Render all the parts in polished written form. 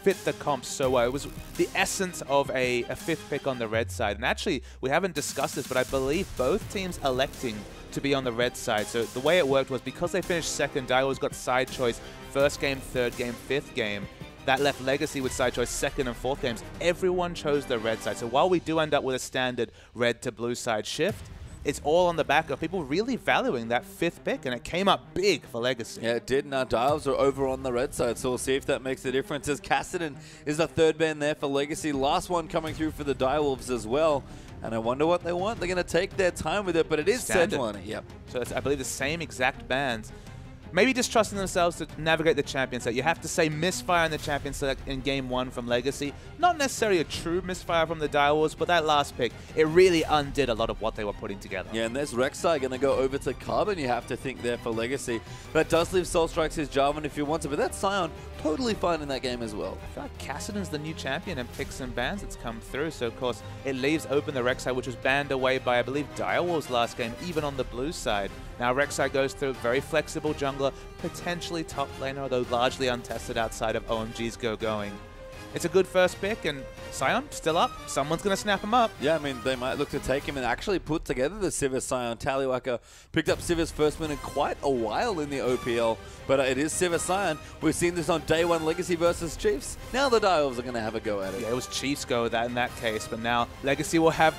fit the comp so well. It was the essence of a fifth pick on the red side. And actually, we haven't discussed this, but I believe both teams electing to be on the red side. So the way it worked was because they finished second, Daiwo's got side choice first game, third game, fifth game. That left Legacy with side choice second and fourth games. Everyone chose the red side. So while we do end up with a standard red to blue side shift, it's all on the back of people really valuing that fifth pick, and it came up big for Legacy. Yeah, it did. Now Dials are over on the red side, so we'll see if that makes a difference. As Cassidy is the third ban there for Legacy. Last one coming through for the Direwolves as well. And I wonder what they want. They're going to take their time with it, but it is Sejuani. Yep. So it's, I believe, the same exact bans. Maybe just trusting themselves to navigate the champion set. You have to say misfire in the champion select in game one from Legacy. Not necessarily a true misfire from the Direwolves, but that last pick, it really undid a lot of what they were putting together. Yeah, and there's Rek'Sai going to go over to Carbon, you have to think there for Legacy. That does leave Soul Strikes his Jarvan if you want to, but that's Sion totally fine in that game as well. I feel like Cassidon's the new champion and picks and bans that's come through, so of course it leaves open the Rek'Sai, which was banned away by, I believe, Direwolves last game, even on the blue side. Now Rek'Sai goes through very flexible jungler, potentially top laner, although largely untested outside of OMG's go-going. It's a good first pick, and Sion still up. Someone's going to snap him up. Yeah, I mean, they might look to take him and actually put together the Sivir Sion. Taliwaka picked up Sivir's first win in quite a while in the OPL, but it is Sivir Sion. We've seen this on day one, Legacy versus Chiefs. Now the Direwolves are going to have a go at it. Yeah, it was Chiefs go in that case, but now Legacy will have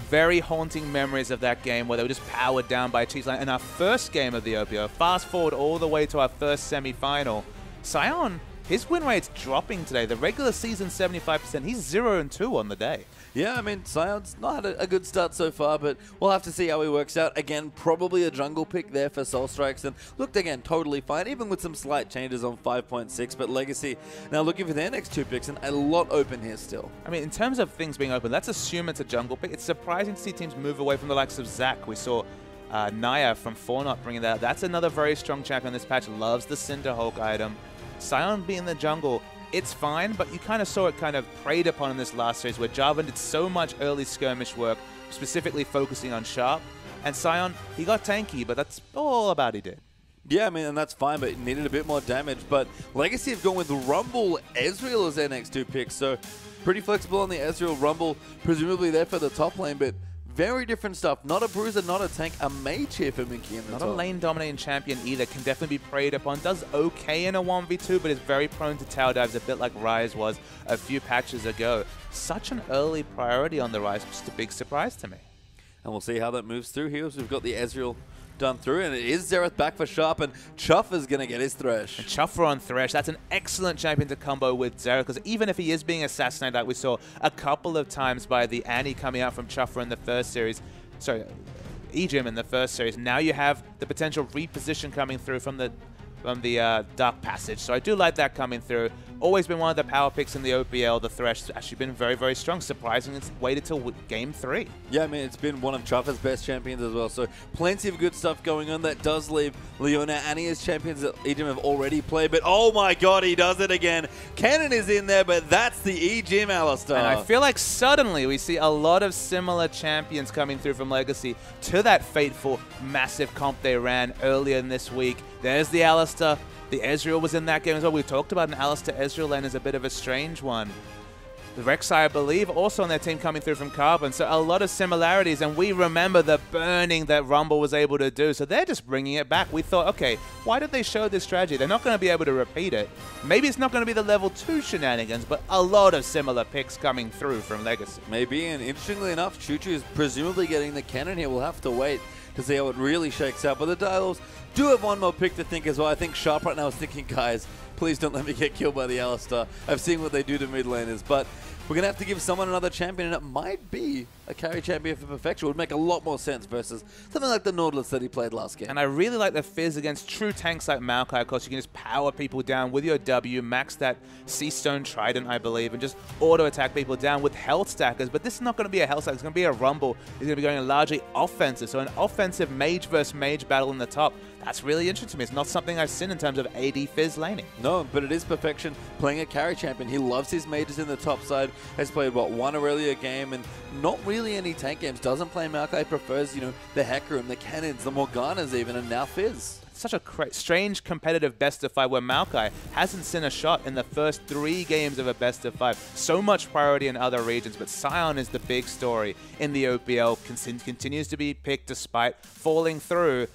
very haunting memories of that game where they were just powered down by Chiefs. In our first game of the OPL, fast forward all the way to our first semi-final, Sion, his win rate's dropping today. The regular season 75%. He's 0-2 on the day. Yeah, I mean, Sion's not had a good start so far, but we'll have to see how he works out. Again, probably a jungle pick there for Soul Strikes, and looked again totally fine, even with some slight changes on 5.6. But Legacy now looking for their next two picks, and a lot open here still. I mean, in terms of things being open, let's assume it's a jungle pick. It's surprising to see teams move away from the likes of Zac. We saw Naya from Fortnite bringing that. That's another very strong champion this patch. Loves the Cinderhulk item. Sion being the jungle, it's fine, but you kind of saw it kind of preyed upon in this last series where Jarvan did so much early skirmish work, specifically focusing on Sharp. And Sion, he got tanky, but that's all about he did. Yeah, I mean, and that's fine, but it needed a bit more damage. But Legacy have gone with Rumble, Ezreal as their next two picks, so pretty flexible on the Ezreal. Rumble, presumably there for the top lane, but very different stuff. Not a bruiser, not a tank, a mage here for Minky in the top. Not a lane-dominating champion either. Can definitely be preyed upon. Does okay in a 1v2, but is very prone to tower dives, a bit like Ryze was a few patches ago. Such an early priority on the Ryze, just a big surprise to me. And we'll see how that moves through here. So we've got the Ezreal done through, and it is Xerath back for Sharp, and Chuff is going to get his Thresh. And Chuffer on Thresh, that's an excellent champion to combo with Xerath, because even if he is being assassinated, like we saw a couple of times by the Annie coming out from Chuffer in the first series, sorry, Ejim in the first series, now you have the potential reposition coming through from the Dark Passage. So I do like that coming through. Always been one of the power picks in the OPL. The Thresh has actually been very, very strong. Surprising it's waited till game 3. Yeah, I mean, it's been one of Chuffer's best champions as well. So plenty of good stuff going on. That does leave Leona Annie as champions that Ejim have already played. But oh my god, he does it again. Cannon is in there, but that's the Ejim Alistar. And I feel like suddenly we see a lot of similar champions coming through from Legacy to that fateful, massive comp they ran earlier in this week. There's the Alistar. The Ezreal was in that game as well. We talked about an Alistar Ezreal lane as a bit of a strange one. The Rek'Sai, I believe, also on their team coming through from Carbon. So a lot of similarities, and we remember the burning that Rumble was able to do. So they're just bringing it back. We thought, okay, why did they show this strategy? They're not going to be able to repeat it. Maybe it's not going to be the level 2 shenanigans, but a lot of similar picks coming through from Legacy. Maybe, and interestingly enough, Choo-Choo is presumably getting the cannon here. We'll have to wait to see how it really shakes out. But the Direwolves do have one more pick to think as well. I think Sharp right now is thinking, guys, please don't let me get killed by the Alistar. I've seen what they do to mid laners, but we're going to have to give someone another champion, and it might be a carry champion for Perfection. It would make a lot more sense versus something like the Nautilus that he played last game. And I really like the Fizz against true tanks like Maokai. Of course, you can just power people down with your W, max that Sea Stone Trident, I believe, and just auto-attack people down with health stackers. But this is not going to be a health stack. It's going to be a Rumble. It's going to be going largely offensive. So an offensive mage versus mage battle in the top. That's really interesting to me. It's not something I've seen in terms of AD Fizz laning. No, but it is Perfection playing a carry champion. He loves his mages in the top side. Has played, what, one Aurelia game and not really any tank games. Doesn't play Maokai. Prefers, you know, the Hecarim, the Cannons, the Morganas even, and now Fizz. such a strange competitive best-of-5 where Maokai hasn't seen a shot in the first 3 games of a best-of-5. So much priority in other regions, but Sion is the big story in the OPL, continues to be picked despite falling through.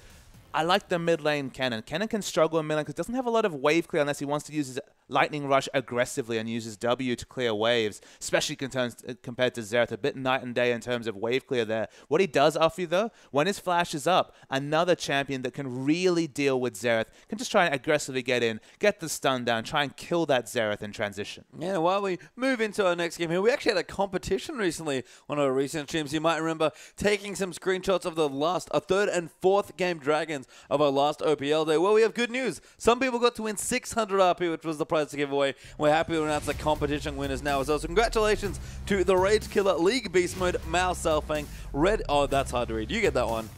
I like the mid lane Kennen. Kennen can struggle in mid lane because he doesn't have a lot of wave clear unless he wants to use his Lightning Rush aggressively and uses W to clear waves, especially compared to Xerath. A bit night and day in terms of wave clear there. What he does offer you, though, when his flash is up, another champion that can really deal with Xerath can just try and aggressively get in, get the stun down, try and kill that Xerath in transition. Yeah, while we move into our next game here, we actually had a competition recently on our recent streams. You might remember taking some screenshots of the last, a 3rd and 4th game Dragons of our last OPL day. Well, we have good news. Some people got to win 600 RP, which was the prize to give away. We're happy to announce the competition winners now as well. So congratulations to the Rage Killer, League Beast Mode, Mao Selfang, Red. Oh, that's hard to read. You get that one.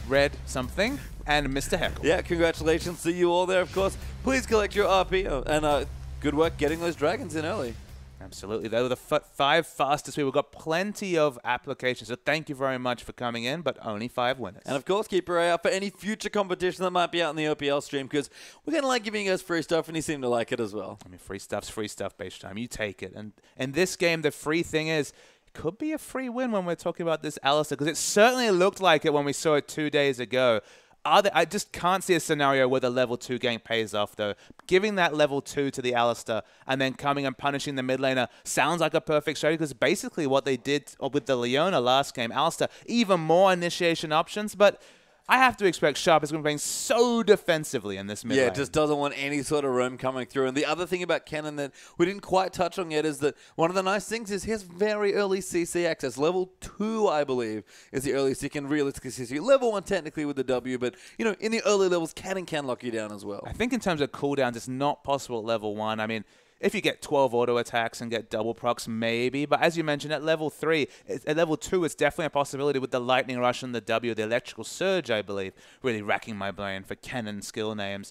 Red something and Mr. Heckle. Yeah, congratulations to you all there, of course. Please collect your RP and good work getting those dragons in early. Absolutely. They were the 5 fastest people. We've got plenty of applications, so thank you very much for coming in, but only 5 winners. And of course, keep your eye out for any future competition that might be out in the OPL stream, because we're going to like giving you guys free stuff, and you seem to like it as well. I mean, free stuff, Beige Time. You take it. And in this game, the free thing is, it could be a free win when we're talking about this Alistar, because it certainly looked like it when we saw it 2 days ago. I just can't see a scenario where the level 2 gank pays off, though. Giving that level 2 to the Alistar and then coming and punishing the mid laner sounds like a perfect strategy, because basically what they did with the Leona last game, Alistar, even more initiation options, but I have to expect Sharp is going to be playing so defensively in this mid lane. Yeah, just doesn't want any sort of roam coming through. And the other thing about Kennen that we didn't quite touch on yet is that one of the nice things is he has very early CC access. Level 2, I believe, is the earliest he can realistically CC. Level 1 technically with the W, but, you know, in the early levels, Kennen can lock you down as well. I think in terms of cooldowns, it's not possible at level 1. I mean, if you get 12 auto attacks and get double procs, maybe. But as you mentioned, at level 3, at level 2, it's definitely a possibility with the Lightning Rush and the W, the Electrical Surge, I believe. Really racking my brain for Kennen skill names.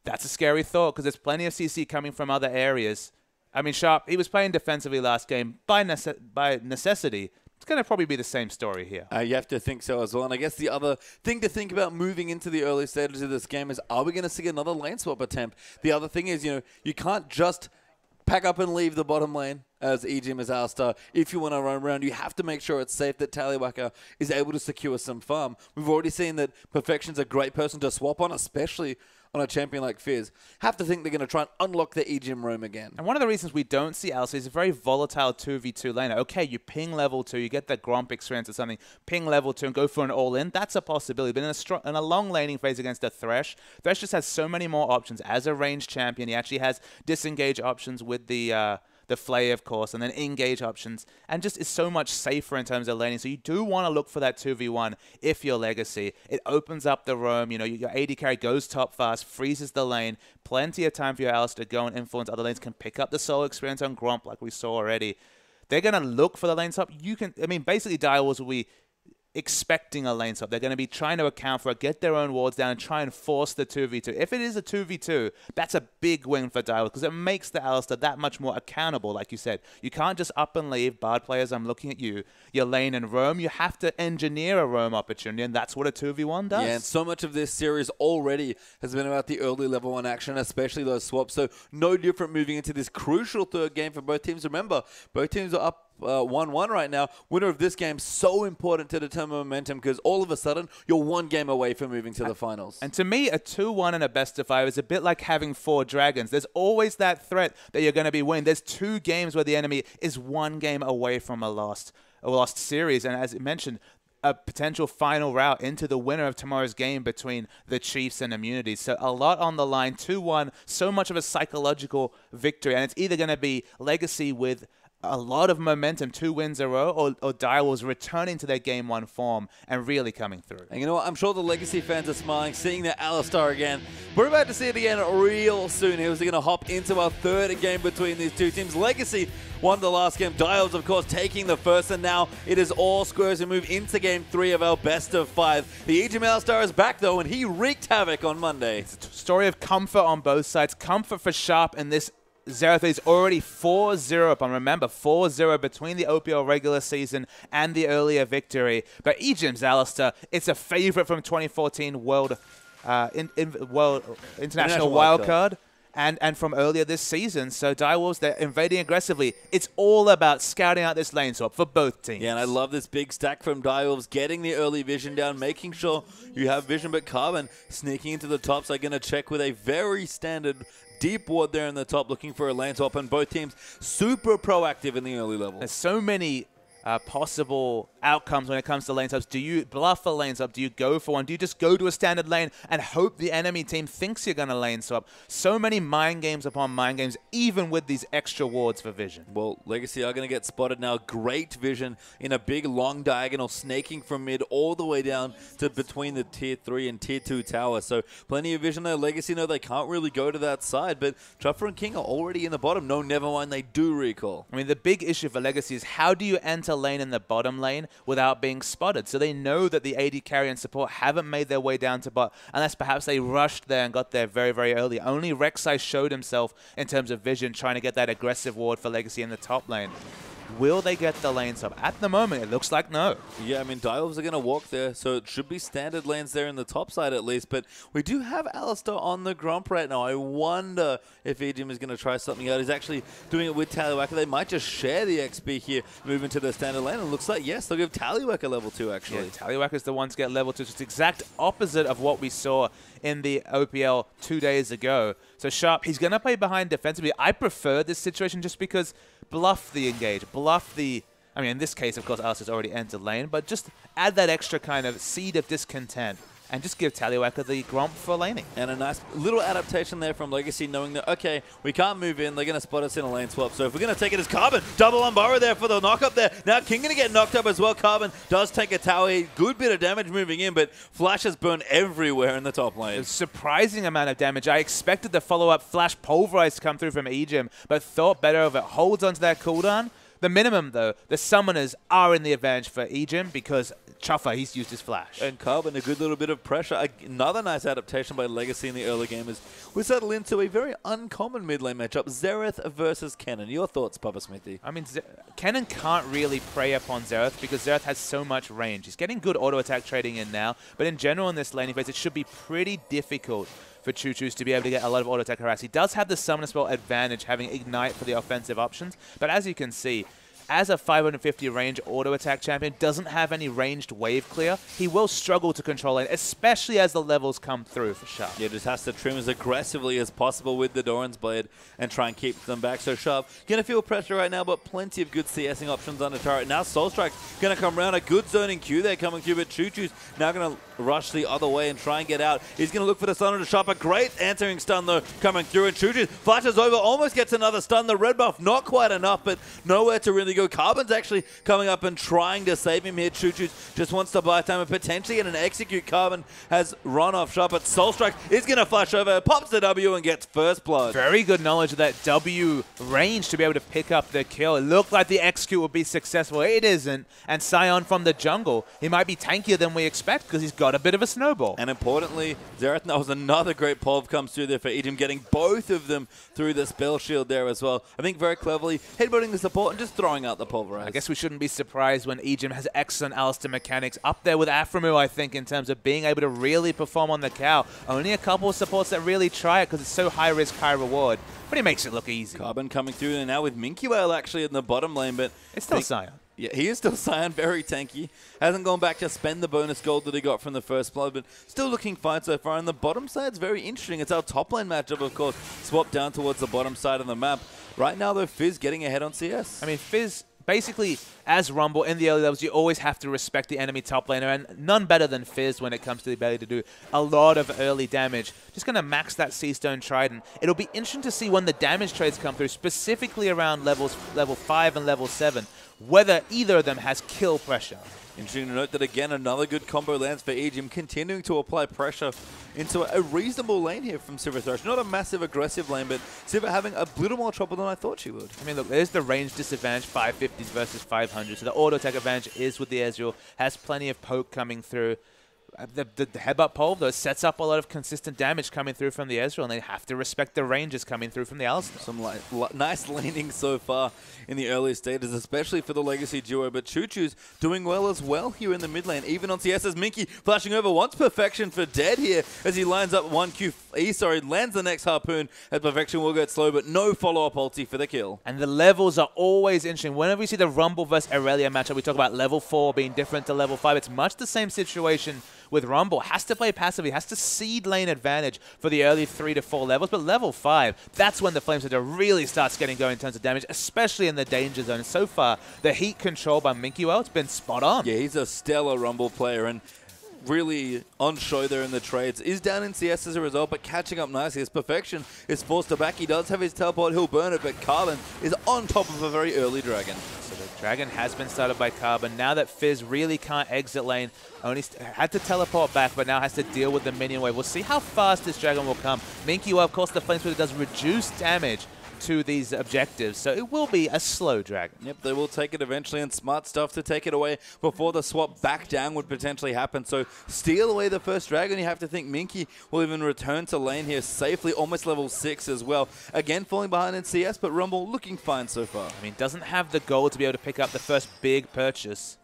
That's a scary thought, because there's plenty of CC coming from other areas. I mean, Sharp, he was playing defensively last game by necessity. It's going to probably be the same story here. You have to think so as well. And I guess the other thing to think about moving into the early stages of this game is, are we going to see another lane swap attempt? The other thing is, you know, you can't just pack up and leave the bottom lane as EGM as Alistar. If you want to run around, you have to make sure it's safe that Tallywhacker is able to secure some farm. We've already seen that Perfection's a great person to swap on, especially on a champion like Fizz. Have to think they're going to try and unlock the EGM roam again. And one of the reasons we don't see Alistar is a very volatile 2v2 laner. Okay, you ping level 2, you get that Gromp experience or something, ping level 2 and go for an all-in. That's a possibility. But in a long laning phase against a Thresh, Thresh just has so many more options. As a ranged champion, he actually has disengage options with the Flay, of course, and then engage options, and just is so much safer in terms of laning. So you do want to look for that 2v1 if you're Legacy. It opens up the roam. You know, your AD carry goes top fast, freezes the lane. Plenty of time for your Alistar to go and influence other lanes. Can pick up the solo experience on Gromp like we saw already. They're going to look for the lane swap. I mean, basically, Direwolves will be expecting a lane swap. They're going to be trying to account for it, get their own wards down, and try and force the 2v2. If it is a 2v2, that's a big win for Direwolves, because it makes the Alistar that much more accountable, like you said. You can't just up and leave. Bard players, I'm looking at you. Your lane and roam, you have to engineer a roam opportunity, and that's what a 2v1 does. Yeah, and so much of this series already has been about the early level 1 action, especially those swaps. So no different moving into this crucial third game for both teams. Remember, both teams are up 1-1 right now. Winner of this game, so important to determine momentum, because all of a sudden you're 1 game away from moving to the finals. And to me, a 2-1 and a best of 5 is a bit like having 4 dragons. There's always that threat that you're going to be winning. There's 2 games where the enemy is 1 game away from a lost series, and as it mentioned, a potential final route into the winner of tomorrow's game between the Chiefs and Immunities. So a lot on the line. 2-1, so much of a psychological victory, and it's either going to be Legacy with a lot of momentum, 2 wins in a row, or Direwolves returning to their Game 1 form and really coming through. And you know what? I'm sure the Legacy fans are smiling, seeing that Alistar again. We're about to see it again real soon. He was going to hop into our third game between these two teams. Legacy won the last game. Direwolves, of course, taking the first, and now it is all squares. We move into Game 3 of our best of 5. The EGM Alistar is back, though, and he wreaked havoc on Monday. It's a story of comfort on both sides. Comfort for Sharp in this Xerath is already 4-0 up, and remember, 4-0 between the OPL regular season and the earlier victory. But EGM's Alistar, it's a favorite from 2014 World international wildcard. And from earlier this season. So Direwolves, they're invading aggressively. It's all about scouting out this lane swap for both teams. Yeah, and I love this big stack from Direwolves, getting the early vision down, making sure you have vision, but Carbon sneaking into the top. So going to check with a very standard deep ward there in the top, looking for a lane swap, and both teams super proactive in the early level. There's so many possible outcomes when it comes to lane swaps. Do you bluff a lane swap? Do you go for one? Do you just go to a standard lane and hope the enemy team thinks you're going to lane swap? So many mind games upon mind games, even with these extra wards for vision. Well, Legacy are going to get spotted now. Great vision in a big long diagonal, snaking from mid all the way down to between the tier 3 and tier 2 tower. So plenty of vision there. Legacy know they can't really go to that side, but Chuffer and King are already in the bottom. No, never mind, they do recall. I mean, the big issue for Legacy is how do you enter lane in the bottom lane without being spotted? So they know that the AD carry and support haven't made their way down to bot unless perhaps they rushed there and got there very, very early. Only Rek'Sai showed himself in terms of vision, trying to get that aggressive ward for Legacy in the top lane. Will they get the lane swap? At the moment, it looks like no. Yeah, I mean, Direwolves are going to walk there, so it should be standard lanes there in the top side at least. But we do have Alistar on the Gromp right now. I wonder if Ejim is going to try something out. He's actually doing it with Tallywacker. They might just share the XP here, move into the standard lane. And it looks like, yes, they'll give Tallywacker level 2, actually. Yeah, Tallywacker's the one to get level 2. It's the exact opposite of what we saw in the OPL 2 days ago. So Sharp, he's going to play behind defensively. I prefer this situation just because bluff the engage, bluff the... I mean, in this case, of course, Alistar's already entered lane, but just add that extra kind of seed of discontent and just give Tallywacker the Gromp for laning. And a nice little adaptation there from Legacy, knowing that, okay, we can't move in. They're going to spot us in a lane swap. So if we're going to take it as Carbon, double on Burrow there for the knock up there. Now King going to get knocked up as well. Carbon does take a tower. Good bit of damage moving in, but Flash has burned everywhere in the top lane. A surprising amount of damage. I expected the follow-up Flash Pulverize to come through from Ejim, but thought better of it. Holds onto that cooldown. The minimum, though, the summoners are in the advantage for Ejim because Chuffer, he's used his flash. And Carbon, a good little bit of pressure. Another nice adaptation by Legacy in the early game as we settle into a very uncommon mid lane matchup, Xerath versus Kennen. Your thoughts, Papa Smithy? I mean, Kennen can't really prey upon Xerath because Xerath has so much range. He's getting good auto attack trading in now, but in general in this laning phase, it should be pretty difficult for Choo-Choos to be able to get a lot of auto attack harass. He does have the summoner spell advantage, having Ignite for the offensive options, but as you can see, as a 550 range auto attack champion, doesn't have any ranged wave clear, he will struggle to control it, especially as the levels come through for Sharp. Yeah, just has to trim as aggressively as possible with the Doran's Blade and try and keep them back. So Sharp going to feel pressure right now, but plenty of good CSing options on the turret. Now Soulstrike's going to come around. A good zoning Q there coming through, but Choo-Choo's now going to rush the other way and try and get out. He's going to look for the stun to Sharp. A great answering stun, though, coming through, and Choo-Choo flashes over, almost gets another stun. The red buff, not quite enough, but nowhere to really go. Carbon's actually coming up and trying to save him here. Choo-Choo just wants to buy time and potentially get an execute. Carbon has run off Sharp, but Soulstrike is going to flash over, pops the W and gets first blood. Very good knowledge of that W range to be able to pick up the kill. It looked like the execute would be successful. It isn't. And Sion from the jungle, he might be tankier than we expect because he's got a bit of a snowball. And importantly, Xerath, that was another great pulve comes through there for Ejim, getting both of them through the spell shield there as well. I think very cleverly headbutting the support and just throwing out the pulverize. I guess we shouldn't be surprised when Ejim has excellent Alistar mechanics up there with Aphromoo, I think, in terms of being able to really perform on the cow. Only a couple of supports that really try it because it's so high risk, high reward. But he makes it look easy. Carbon coming through and now with Minky Whale actually in the bottom lane, but it's still Sion. Yeah, he is still Sion, very tanky. Hasn't gone back to spend the bonus gold that he got from the first blood, but still looking fine so far. And the bottom side's very interesting. It's our top lane matchup, of course, swapped down towards the bottom side of the map. Right now, though, Fizz getting ahead on CS. I mean, Fizz, basically, as Rumble in the early levels, you always have to respect the enemy top laner, and none better than Fizz when it comes to the ability to do a lot of early damage. Just going to max that Seastone Trident. It'll be interesting to see when the damage trades come through, specifically around level 5 and level 7, whether either of them has kill pressure. Interesting to note that, again, another good combo lands for Ejim, continuing to apply pressure into a reasonable lane here from Silver Thrush. Not a massive aggressive lane, but Silver having a little more trouble than I thought she would. I mean, look, there's the range disadvantage, 550s versus 500. So the auto attack advantage is with the Ezreal, has plenty of poke coming through. The headbutt pole, though, sets up a lot of consistent damage coming through from the Ezreal, and they have to respect the ranges coming through from the Alistar. Some nice laning so far in the early stages, especially for the Legacy duo, but Choo-Choo's doing well as well here in the mid lane, even on CS as Minky flashing over once Perfection for dead here as he lines up 1Q, lands the next Harpoon, as Perfection will get slow, but no follow-up ulti for the kill. And the levels are always interesting. Whenever we see the Rumble versus Aurelia matchup, we talk about level 4 being different to level 5. It's much the same situation with Rumble. Has to play passively, has to seed lane advantage for the early 3 to 4 levels, but level 5, that's when the Flameslinger really starts getting going in terms of damage, especially in the danger zone. And so far, the heat control by Minky, it's been spot on. Yeah, he's a stellar Rumble player, and really on show there in the trades. Is down in CS as a result, but catching up nicely. His Perfection is forced to back. He does have his teleport. He'll burn it, but Carbon is on top of a very early Dragon. So the Dragon has been started by Carbon. Now that Fizz really can't exit lane, only had to teleport back, but now has to deal with the minion wave. We'll see how fast this Dragon will come. Minky, of course, the Flameslinger does reduce damage to these objectives, so it will be a slow Dragon. Yep, they will take it eventually, and smart stuff to take it away before the swap back down would potentially happen. So steal away the first Dragon. You have to think Minky will even return to lane here safely, almost level 6 as well. Again, falling behind in CS, but Rumble looking fine so far. I mean, doesn't have the goal to be able to pick up the first big purchase.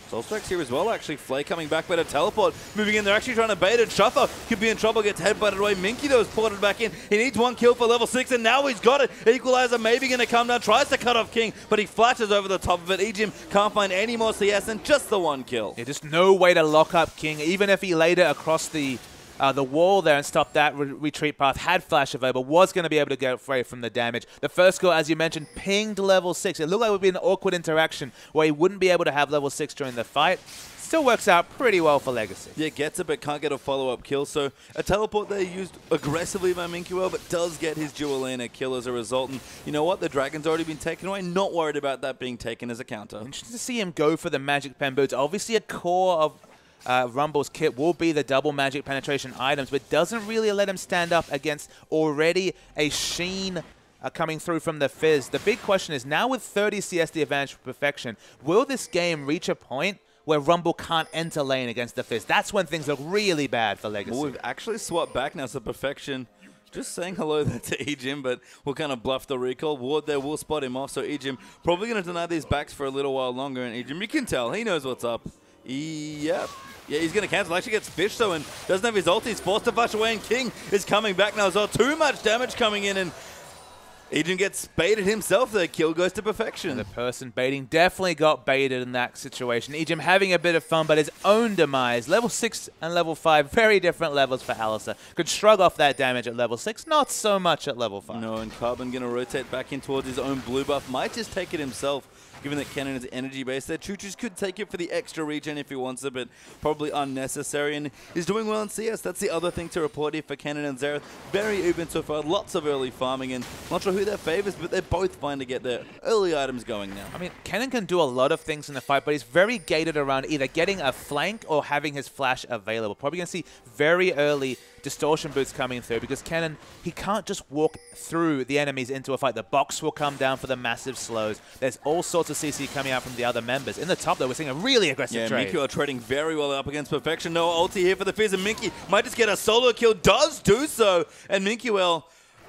Soulstrike's here as well, actually. Flay coming back, but a teleport moving in. They're actually trying to bait it. Shuffer could be in trouble, gets headbutted away. Minky, though, is ported back in. He needs 1 kill for level 6, and now he's got it. Equalizer maybe going to come down. Tries to cut off King, but he flashes over the top of it. Ejim can't find any more CS, and just the 1 kill. Yeah, just no way to lock up King, even if he laid it across the wall there and stopped that retreat path. Had flash available, was going to be able to get away from the damage. The first goal, as you mentioned, pinged level 6. It looked like it would be an awkward interaction where he wouldn't be able to have level 6 during the fight. Still works out pretty well for Legacy. Yeah, gets it, but can't get a follow-up kill. So a teleport there used aggressively by Minkwell, but does get his dual lane a kill as a result. And you know what? The Dragon's already been taken away. Not worried about that being taken as a counter. Interesting to see him go for the Magic Pen boots. Obviously, a core of Rumble's kit will be the double magic penetration items, but doesn't really let him stand up against already a Sheen coming through from the Fizz. The big question is, now with 30 CS the advantage for Perfection, will this game reach a point where Rumble can't enter lane against the Fizz? That's when things look really bad for Legacy. Well, we've actually swapped back now, so Perfection just saying hello there to Ejim, but we'll kind of bluff the recall. Ward there will spot him off, so Ejim probably going to deny these backs for a little while longer, and Ejim, you can tell, he knows what's up. Yep. Yeah, he's going to cancel. Actually gets fished, though, and doesn't have his ult. He's forced to flash away, and King is coming back now as well. Too much damage coming in, and Ejim gets baited himself there. Kill goes to Perfection. And the person baiting definitely got baited in that situation. Ejim having a bit of fun, but his own demise. Level 6 and level 5, very different levels for Alistar. Could shrug off that damage at level 6, not so much at level 5. No, and Carbon going to rotate back in towards his own blue buff. Might just take it himself, given that Cannon is energy based there. Choo-Choo's could take it for the extra regen if he wants it, but probably unnecessary. And he's doing well in CS. That's the other thing to report here for Cannon and Xerath. Very even so far. Lots of early farming, and not sure who their favors, but they're both fine to get their early items going now. I mean, Cannon can do a lot of things in the fight, but he's very gated around either getting a flank or having his flash available. Probably going to see very early distortion boots coming through, because Cannon, he can't just walk through the enemies into a fight. The box will come down for the massive slows. There's all sorts of CC coming out from the other members. In the top, though, we're seeing a really aggressive trade. Minky are trading very well up against Perfection. No ulti here for the Fizz, and Minky might just get a solo kill. Does do so, and Minky, well,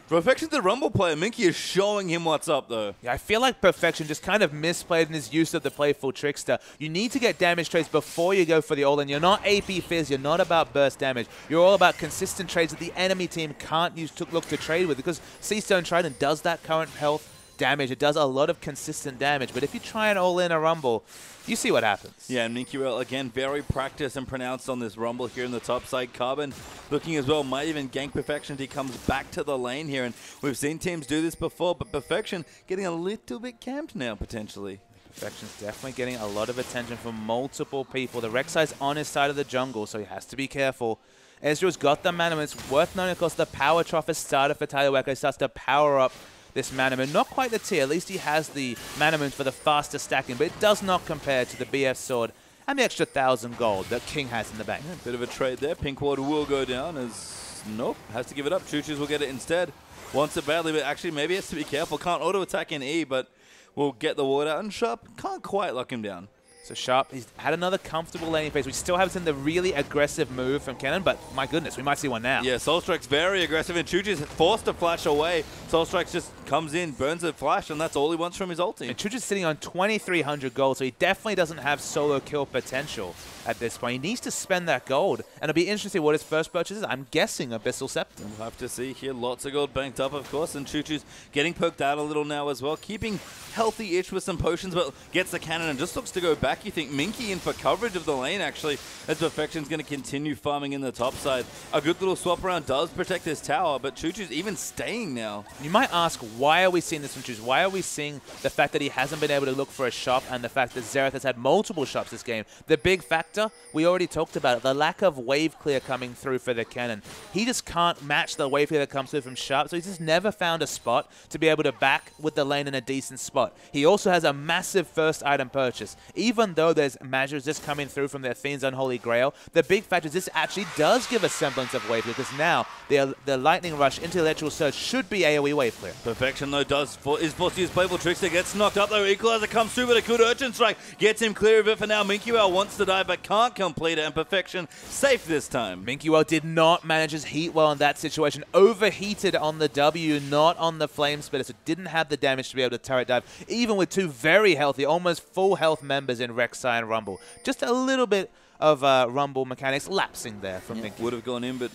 Perfection's the Rumble player. Minky is showing him what's up, though. Yeah, I feel like Perfection just kind of misplayed in his use of the playful Trickster. You need to get damage trades before you go for the all-in. You're not AP Fizz. You're not about burst damage. You're all about consistent trades that the enemy team can't use to look to trade with, because Seastone Trident does that current health damage. It does a lot of consistent damage, but if you try and all-in a Rumble, you see what happens. Yeah, and Minkwell, again, very practiced and pronounced on this Rumble here in the top side. Carbon looking as well, might even gank Perfection if he comes back to the lane here, and we've seen teams do this before, but Perfection getting a little bit camped now, potentially. Perfection's definitely getting a lot of attention from multiple people. The Rek'Sai's on his side of the jungle, so he has to be careful. Ezreal's got the mana. It's worth knowing, of course, the Power Trough has started for Tyler Wacko. He starts to power up this mana moon. Not quite the tier. At least he has the mana moons for the faster stacking, but it does not compare to the BF sword and the extra 1,000 gold that King has in the bank. Yeah, bit of a trade there. Pink ward will go down as nope, has to give it up. Choo-Choo's will get it instead. Wants it badly, but actually maybe has to be careful. Can't auto attack in E, but will get the ward out, and Sharp can't quite lock him down. So Sharp, he's had another comfortable laning phase. We still haven't seen the really aggressive move from Kennen, but my goodness, we might see one now. Yeah, Soulstrike's very aggressive, and Chuchu's forced to flash away. Soulstrike just comes in, burns a flash, and that's all he wants from his ulti. And Chuchu's sitting on 2,300 gold, so he definitely doesn't have solo kill potential at this point. He needs to spend that gold, and it'll be interesting what his first purchase is. I'm guessing Abyssal Scepter. We'll have to see here. Lots of gold banked up, of course, and Chuchu's getting poked out a little now as well, keeping healthy-ish with some potions, but gets the cannon and just looks to go back. You think Minky in for coverage of the lane, actually, as Perfection's going to continue farming in the top side. A good little swap around does protect this tower, but Chuchu's even staying now. You might ask, why are we seeing this from Chuchu? Why are we seeing the fact that he hasn't been able to look for a shop and the fact that Xerath has had multiple shops this game? The big factor, we already talked about it, the lack of wave clear coming through for the cannon. He just can't match the wave clear that comes through from Sharp, so he's just never found a spot to be able to back with the lane in a decent spot. He also has a massive first item purchase. Even though there's magic just coming through from the Fiend's Unholy Grail, the big factor is this actually does give a semblance of wave clear, because now the Lightning Rush into Electrical Surge should be AoE wave clear. Perfection, though, is forced to use Playful Trickster, gets knocked up, though. Equalizer comes through, but a good Urchin Strike gets him clear of it for now. Minky wants to die, but can't complete it, and Perfection safe this time. Minky did not manage his heat well in that situation. Overheated on the W, not on the Flame Spitter, so didn't have the damage to be able to turret dive, even with two very healthy, almost full health members in Rek'Sai and Rumble. Just a little bit of Rumble mechanics lapsing there from Minky. Would have gone in, but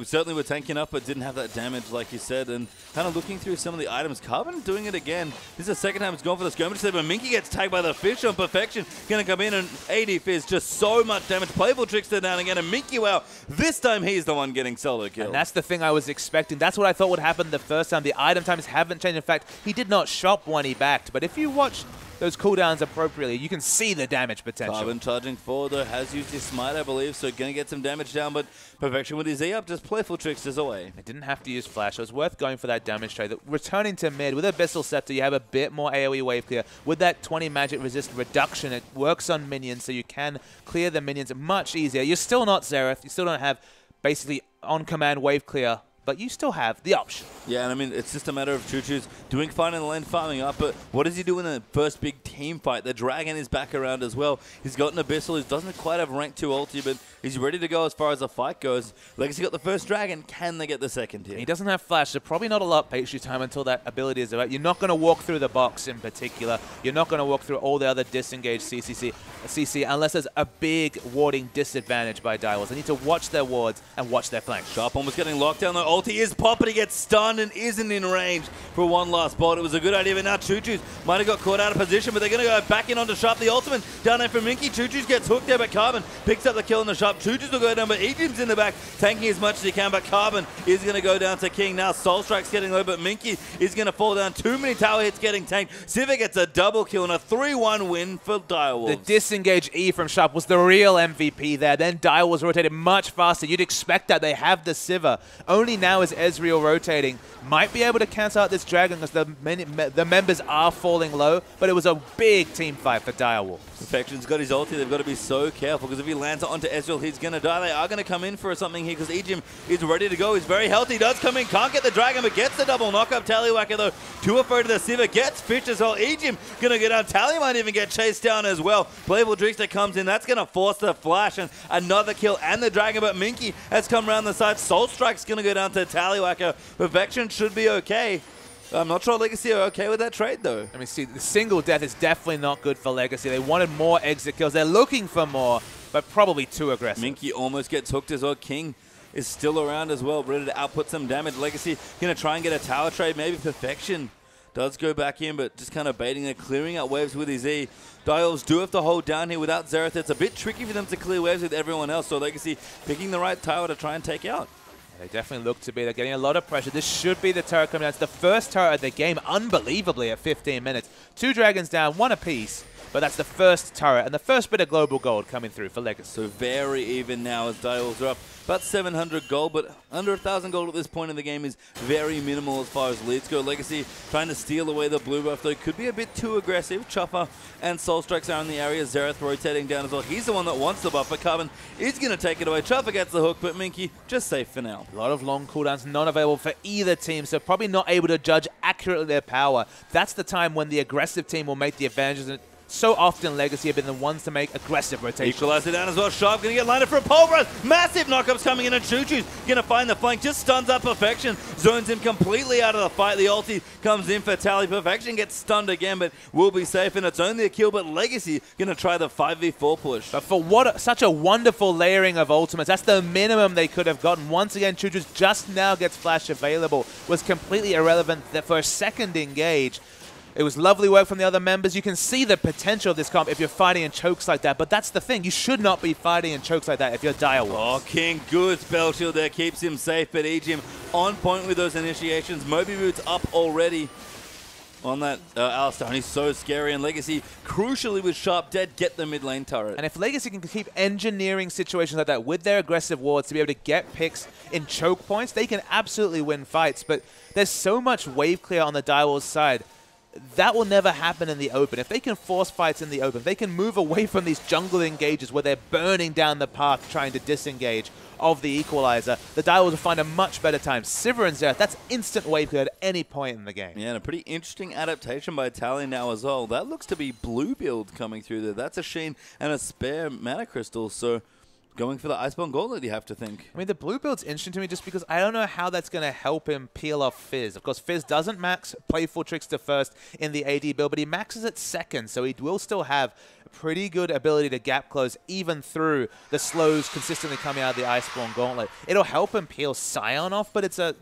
certainly we're tanking up, but didn't have that damage, like you said. And kind of looking through some of the items, Carbon doing it again. This is the second time it's gone for the skirmish, but Minky gets tagged by the fish on Perfection. Going to come in, and AD Fizz just so much damage. Playful Trickster down again, and Minky, this time he's the one getting solo kill. And that's the thing I was expecting. That's what I thought would happen the first time. The item times haven't changed. In fact, he did not shop when he backed. But if you watch those cooldowns appropriately, you can see the damage potential. Carbon charging forward, though, has used his smite, I believe, so going to get some damage down, but Perfection with his E up, just Playful Tricksters away. They didn't have to use Flash. It was worth going for that damage trade. Returning to mid, with Abyssal Scepter, you have a bit more AoE wave clear. With that 20 magic resist reduction, it works on minions, so you can clear the minions much easier. You're still not Xerath. You still don't have basically on-command wave clear, but you still have the option. Yeah, and I mean, it's just a matter of Chuchu's doing fine in the lane, farming up, but what does he do in the first big team fight? The Dragon is back around as well. He's got an Abyssal. He doesn't quite have rank 2 ulti, but he's ready to go as far as the fight goes. Legacy got the first Dragon. Can they get the second here? He doesn't have Flash, so probably not a lot of pastry time until that ability is about. You're not going to walk through the box in particular. You're not going to walk through all the other disengaged CC unless there's a big warding disadvantage by Direwolves. They need to watch their wards and watch their flanks. Sharp almost getting locked down. The ulti is popped, but he gets stunned and isn't in range for one last bot. It was a good idea, but now Chuchu's might have got caught out of position, but they're going to go back in onto Sharp. The ultimate down there for Minky. Chuchu's gets hooked there, but Carbon picks up the kill on the Sharp. Chuchu's will go down, but Egypt's in the back, tanking as much as he can, but Carbon is going to go down to King. Now Soulstrike's getting low, but Minky is going to fall down. Too many tower hits getting tanked. Sivir gets a double kill and a 3-1 win for Direwolves. The disengage E from Sharp was the real MVP there. Then Direwolves rotated much faster. You'd expect that. They have the Sivir. Only now is Ezreal rotating. Might be able to cancel out this Dragon because the members are falling low, but it was a big team fight for Direwolves. Perfection's got his ulti. They've got to be so careful because if he lands onto Ezreal, he's going to die. They are going to come in for something here because Ejim is ready to go. He's very healthy. Does come in. Can't get the Dragon, but gets the double knock-up. Tallywhacker, though, too afraid of the Sivir. Gets Fish as well. Ejim going to get down. Tally might even get chased down as well. Playful Trickster comes in. That's going to force the flash and another kill and the Dragon, but Minky has come around the side. Soulstrike's going to go down to Tallywhacker. Perfection should be okay. I'm not sure Legacy are okay with that trade, though. Let me see. The single death is definitely not good for Legacy. They wanted more exit kills. They're looking for more, but probably too aggressive. Minky almost gets hooked as well. King is still around as well, ready to output some damage. Legacy going to try and get a tower trade. Maybe Perfection does go back in, but just kind of baiting and clearing out waves with his E. Direwolves do have to hold down here without Xerath. It's a bit tricky for them to clear waves with everyone else, so Legacy picking the right tower to try and take out. They definitely look to be. They're getting a lot of pressure. This should be the turret coming down. It's the first turret of the game, unbelievably, at 15 minutes. 2 Dragons down, 1 apiece. But that's the first turret and the first bit of global gold coming through for Legacy. So very even now as Direwolves are up about 700 gold, but under 1,000 gold at this point in the game is very minimal as far as leads go. Legacy trying to steal away the blue buff, though, could be a bit too aggressive. Chopper and Soulstrikes are in the area. Xerath rotating down as well. He's the one that wants the buff, but Carbon is going to take it away. Chopper gets the hook, but Minky just safe for now. A lot of long cooldowns not available for either team, so probably not able to judge accurately their power. That's the time when the aggressive team will make the advantages. so often Legacy have been the ones to make aggressive rotations. Equalizer down as well. Sharp going to get lined up for a pulverize. Massive knockups coming in, and Choo-Choo's going to find the flank. Just stuns up Perfection. Zones him completely out of the fight. The ulti comes in for Tally. Perfection gets stunned again, but will be safe, and it's only a kill. But Legacy going to try the 5v4 push. But for such a wonderful layering of ultimates, that's the minimum they could have gotten. Once again, Choo-Choo's just now gets flash available. Was completely irrelevant for a second engage. It was lovely work from the other members. You can see the potential of this comp if you're fighting in chokes like that, but that's the thing. You should not be fighting in chokes like that if you're Direwolves. Oh, King, good spell shield there. Keeps him safe, but Ejim on point with those initiations. Moby Boots up already on that Alistar, and he's so scary. And Legacy, crucially with Sharp dead, get the mid lane turret. And if Legacy can keep engineering situations like that with their aggressive wards to be able to get picks in choke points, they can absolutely win fights. But there's so much wave clear on the Direwolves side. That will never happen in the open. If they can force fights in the open, if they can move away from these jungle engages where they're burning down the path trying to disengage of the Equalizer, the Direwolves will find a much better time. Severan's there. That's instant wave clear at any point in the game. Yeah, and a pretty interesting adaptation by Italian now as well. That looks to be blue build coming through there. That's a Sheen and a spare mana crystal, so going for the Iceborne Gauntlet, you have to think. I mean, the blue build's interesting to me just because I don't know how that's going to help him peel off Fizz. Of course, Fizz doesn't max Playful Trickster first in the AD build, but he maxes it second, so he will still have a pretty good ability to gap close even through the slows consistently coming out of the Iceborne Gauntlet. It'll help him peel Scion off, but it's a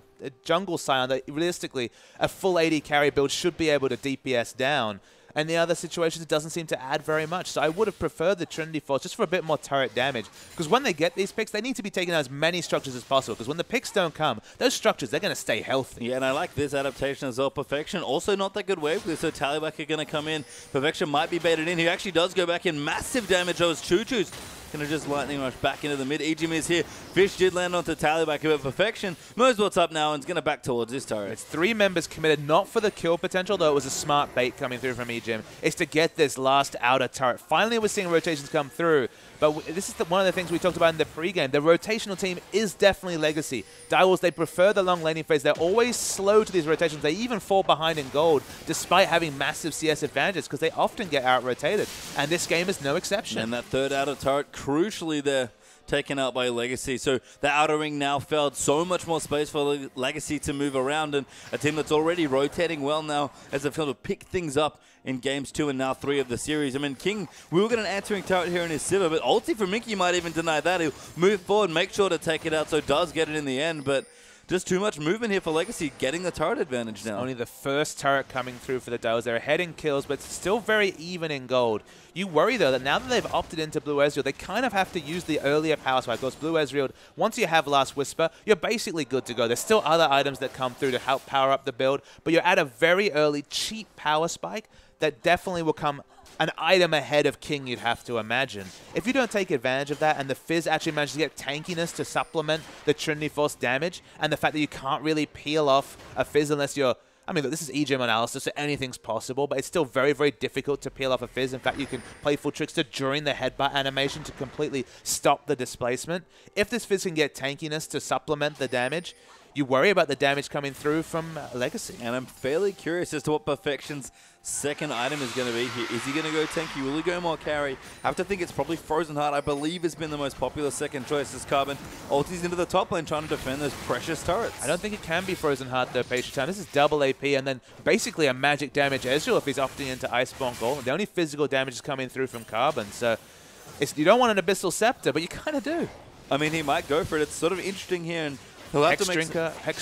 jungle Scion that realistically a full AD carry build should be able to DPS down. And the other situations, it doesn't seem to add very much. So I would have preferred the Trinity Force just for a bit more turret damage. Because when they get these picks, they need to be taking out as many structures as possible. Because when the picks don't come, those structures, they're going to stay healthy. Yeah, and I like this adaptation as well. Perfection, also not that good wave. So Tallyback are going to come in. Perfection might be baited in. He actually does go back in. Massive damage. Those Choo-Choos going to just lightning rush back into the mid. Ejim is here. Fish did land onto Tallyback, but Perfection knows what's up now and is going to back towards this turret. It's 3 members committed, not for the kill potential, though it was a smart bait coming through from Ejim. It's to get this last outer turret. Finally, we're seeing rotations come through. But this is one of the things we talked about in the pregame. The rotational team is definitely Legacy. Direwolves, they prefer the long laning phase. They're always slow to these rotations. They even fall behind in gold, despite having massive CS advantages, because they often get out-rotated. And this game is no exception. And that third outer turret, crucially there, taken out by Legacy. So the outer ring now filled, so much more space for Legacy to move around, and a team that's already rotating well now as they've to pick things up in games 2 and now 3 of the series. I mean, King will get an answering turret here in his Sivir, but ulti for Minky might even deny that. He'll move forward, make sure to take it out, so does get it in the end, but just too much movement here for Legacy, getting the turret advantage now. Only the first turret coming through for the Direwolves. They're ahead in kills, but still very even in gold. You worry, though, that now that they've opted into Blue Ezreal, they kind of have to use the earlier power spike. Because Blue Ezreal, once you have Last Whisper, you're basically good to go. There's still other items that come through to help power up the build, but you're at a very early, cheap power spike that definitely will come an item ahead of King, you'd have to imagine. If you don't take advantage of that and the Fizz actually manages to get tankiness to supplement the Trinity Force damage and the fact that you can't really peel off a Fizz unless you're... I mean, look, this is Ejim on Alistar, so anything's possible, but it's still very, very difficult to peel off a Fizz. In fact, you can Playful Trickster during the headbutt animation to completely stop the displacement. If this Fizz can get tankiness to supplement the damage, you worry about the damage coming through from Legacy. And I'm fairly curious as to what Perfection's second item is going to be here. Is he going to go tanky? Will he go more carry? I have to think it's probably Frozen Heart. I believe has been the most popular second choice as Carbon ultis into the top lane trying to defend those precious turrets. I don't think it can be Frozen Heart though, Patient Time. This is double AP and then basically a magic damage Ezreal if he's opting into Iceborne Gold. The only physical damage is coming through from Carbon, so you don't want an Abyssal Scepter, but you kind of do. I mean, he might go for it. It's sort of interesting here, and he'll have Hex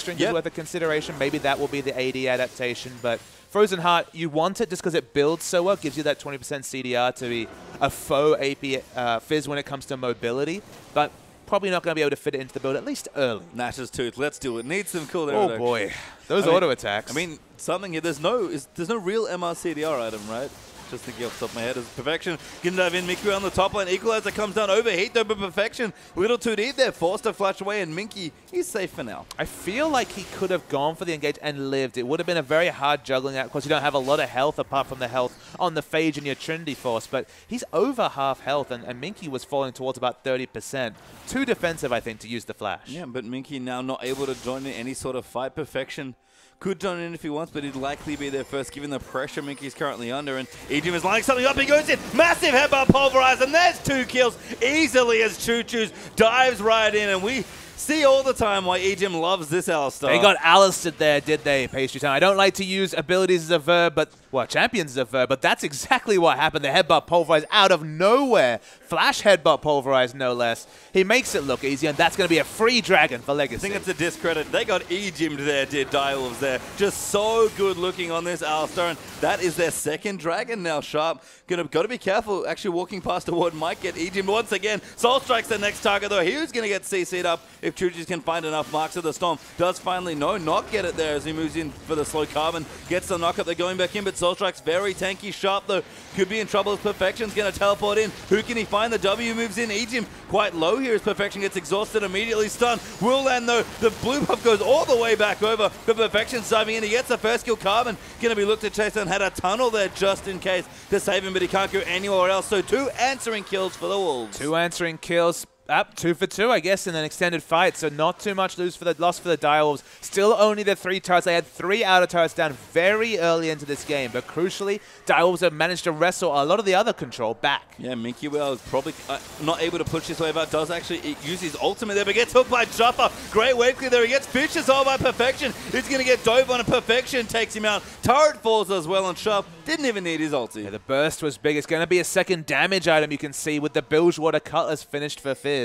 Drinker is worth a consideration. Maybe that will be the AD adaptation, but Frozen Heart, you want it just because it builds so well, gives you that 20% CDR to be a faux AP Fizz when it comes to mobility, but probably not going to be able to fit it into the build, at least early. Nash's Tooth, let's do it. Needs some cool there. Oh boy, those auto attacks. I mean, something here, there's no real MR CDR item, right? Just thinking off the top of my head is Perfection. Can dive in. Miku on the top line. Equalizer comes down. Overheat though, but Perfection. Little too deep there. Forced to flash away, and Minky, he's safe for now. I feel like he could have gone for the engage and lived. It would have been a very hard juggling act. Of course, you don't have a lot of health apart from the health on the Phage and your Trinity Force, but he's over half health, and Minky was falling towards about 30%. Too defensive, I think, to use the flash. Yeah, but Minky now not able to join in any sort of fight. Perfection Could join in if he wants, but he'd likely be there first, given the pressure Minky's currently under. And Ejim is lining something up. He goes in. Massive headbutt pulverize, and there's 2 kills easily as Choo-Choo's dives right in. And we see all the time why Ejim loves this Alistar. They got Alistar there, did they, Pastry Time? I don't like to use abilities as a verb, but, well, champions as a verb, but that's exactly what happened. The headbutt pulverize out of nowhere. Flash headbutt pulverize, no less. He makes it look easy, and that's going to be a free dragon for Legacy. I think it's a discredit. They got Ejim'd there, did Direwolves there. Just so good looking on this Alistar, and that is their second dragon now. Sharp got to be careful. Actually, walking past a ward might get Ejim once again. Soul Strike's the next target, though. He's going to get CC'd up if Choo-Choo's can find enough marks of the Storm. Does finally not get it there as he moves in for the slow carbon. Gets the knockup. They're going back in, but Soul Strike's very tanky. Sharp, though, could be in trouble as Perfection's going to teleport in. Who can he find? The W moves in. Ejim quite low here as Perfection gets exhausted, immediately stunned. Will land, though. The blue buff goes all the way back over, but Perfection's diving in. He gets the first kill. Carbon going to be looked to chase and had a tunnel there just in case to save him, but he can't go anywhere else. So 2 answering kills for the Wolves. 2 answering kills. Up 2 for 2, I guess, in an extended fight. So not too much loss for the Direwolves. Still only the 3 turrets. They had 3 outer turrets down very early into this game. But crucially, Direwolves have managed to wrestle a lot of the other control back. Yeah, Minky Well is probably not able to push this wave out. Does actually use his ultimate there, but gets hooked by Juffa. Great wave clear there. He gets fished as well by Perfection. He's going to get dove on, and Perfection takes him out. Turret falls as well, and Sharp didn't even need his ulti. Yeah, the burst was big. It's going to be a second damage item, you can see, with the Bilgewater Cutlass finished for Fizz.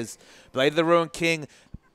Blade of the Ruined King